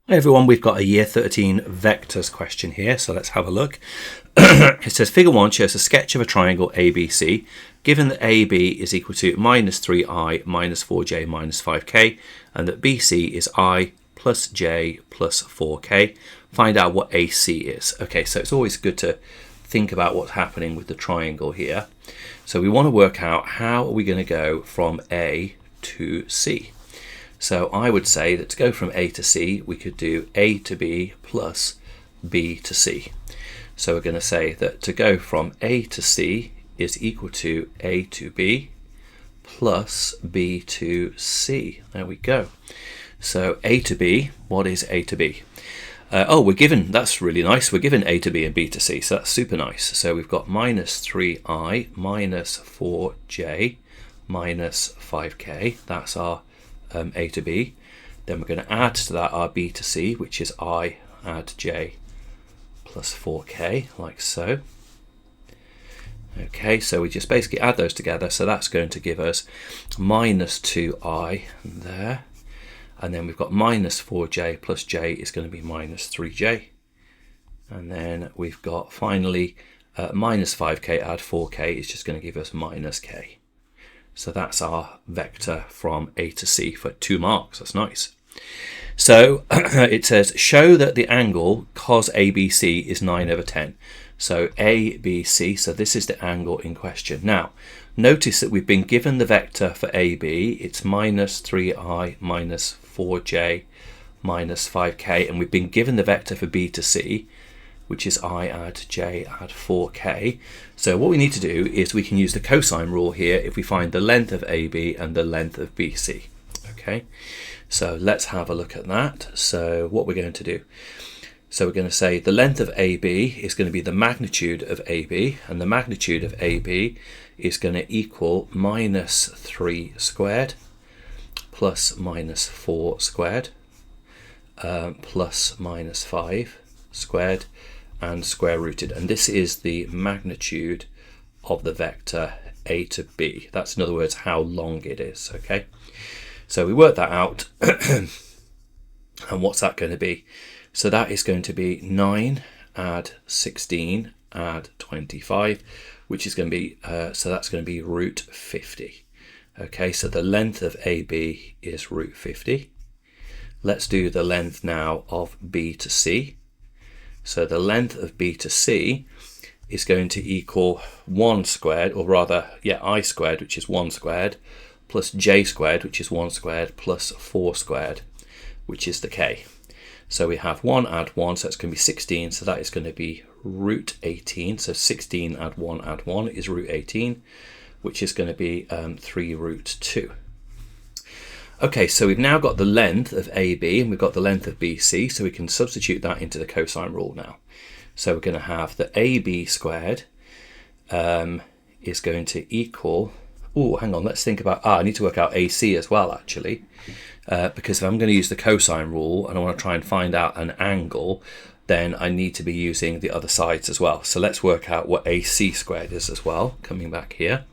Hi everyone, we've got a year 13 vectors question here, so let's have a look. It says figure 1 shows a sketch of a triangle ABC, given that AB is equal to minus 3i minus 4j minus 5k, and that BC is I plus j plus 4k. Find out what AC is. Okay, so it's always good to think about what's happening with the triangle here. So we want to work out how are we going to go from A to C. So I would say that to go from A to C, we could do A to B plus B to C. So we're going to say that to go from A to C is equal to A to B plus B to C. There we go. So A to B, what is A to B? We're given, that's really nice, we're given A to B and B to C, so that's super nice. So we've got minus 3i minus 4j minus 5k, that's our A to B. Then we're going to add to that our B to C, which is I add j plus 4k, like so. Okay, so we just basically add those together, so that's going to give us minus 2i there. And then we've got minus 4j plus j is going to be minus 3j. And then we've got finally minus 5k add 4k is just going to give us minus k. So that's our vector from A to C for 2 marks. That's nice. So it says show that the angle cos ABC is 9 over 10. So ABC, so this is the angle in question. Now, notice that we've been given the vector for AB. It's minus 3i minus 4j minus 5k. And we've been given the vector for B to C, which is I add j add 4k. So what we need to do is we can use the cosine rule here if we find the length of AB and the length of BC. Okay, so let's have a look at that. So what we're going to do, so we're going to say the length of AB is going to be the magnitude of AB, and the magnitude of AB is going to equal minus 3 squared plus minus 4 squared plus minus 5 squared and square rooted, and this is the magnitude of the vector A to B. That's, in other words, how long it is. Okay, so we work that out. And what's that going to be? So that is going to be 9 add 16 add 25, which is going to be so that's going to be root 50. Okay, so the length of AB is root 50. Let's do the length now of B to C. So the length of B to C is going to equal 1 squared, or rather, I squared, which is 1 squared, plus j squared, which is 1 squared, plus 4 squared, which is the k. So we have 1 add 1, so it's going to be 16, so that is going to be root 18. So 16 add 1 is root 18, which is going to be 3 root 2. Okay, so we've now got the length of AB and we've got the length of BC, so we can substitute that into the cosine rule now. So we're going to have that AB squared is going to equal, hang on, let's think about, I need to work out AC as well actually, because if I'm going to use the cosine rule and I want to try and find out an angle, then I need to be using the other sides as well. So let's work out what AC squared is as well, coming back here.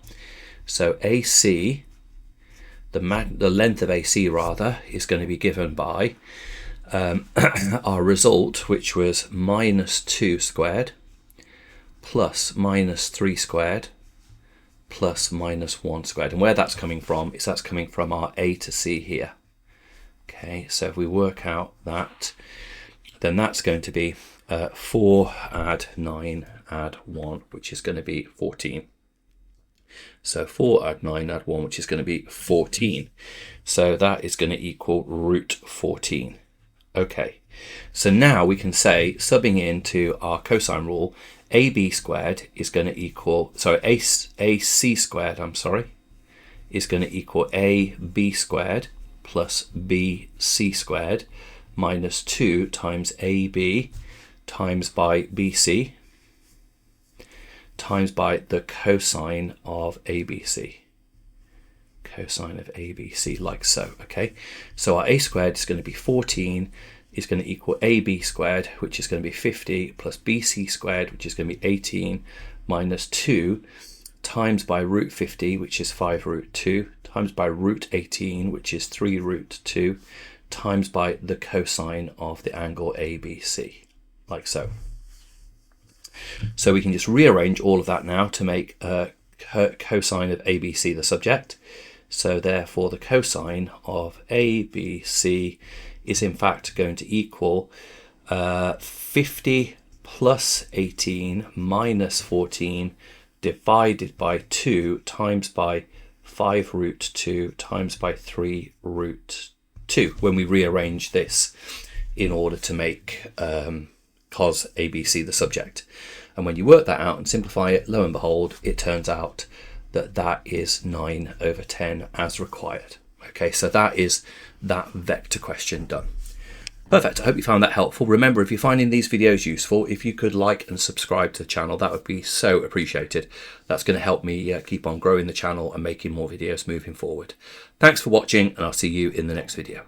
So AC, the length of AC rather, is going to be given by our result, which was minus 2 squared plus minus 3 squared plus minus 1 squared. And where that's coming from is that's coming from our A to C here. Okay, so if we work out that, then that's going to be 4 add 9 add 1, which is going to be 14. So 4 add 9 add 1, which is going to be 14. So that is going to equal root 14. Okay, so now we can say, subbing into our cosine rule, AB squared is going to equal, AC squared, is going to equal AB squared plus BC squared minus 2 times AB times by BC times by the cosine of ABC. Cosine of ABC, like so. Okay, so our A squared is going to be 14, is going to equal AB squared, which is going to be 50, plus BC squared, which is going to be 18, minus 2 times by root 50, which is 5 root 2, times by root 18, which is 3 root 2, times by the cosine of the angle ABC, like so. So we can just rearrange all of that now to make cosine of ABC the subject. So therefore the cosine of ABC is in fact going to equal 50 plus 18 minus 14 divided by 2 times by 5 root 2 times by 3 root 2 when we rearrange this in order to make cos ABC the subject. And when you work that out and simplify it, lo and behold, it turns out that that is 9/10 as required. Okay, so that is that vector question done. Perfect. I hope you found that helpful. Remember, if you're finding these videos useful, if you could like and subscribe to the channel, that would be so appreciated. That's going to help me keep on growing the channel and making more videos moving forward. Thanks for watching, and I'll see you in the next video.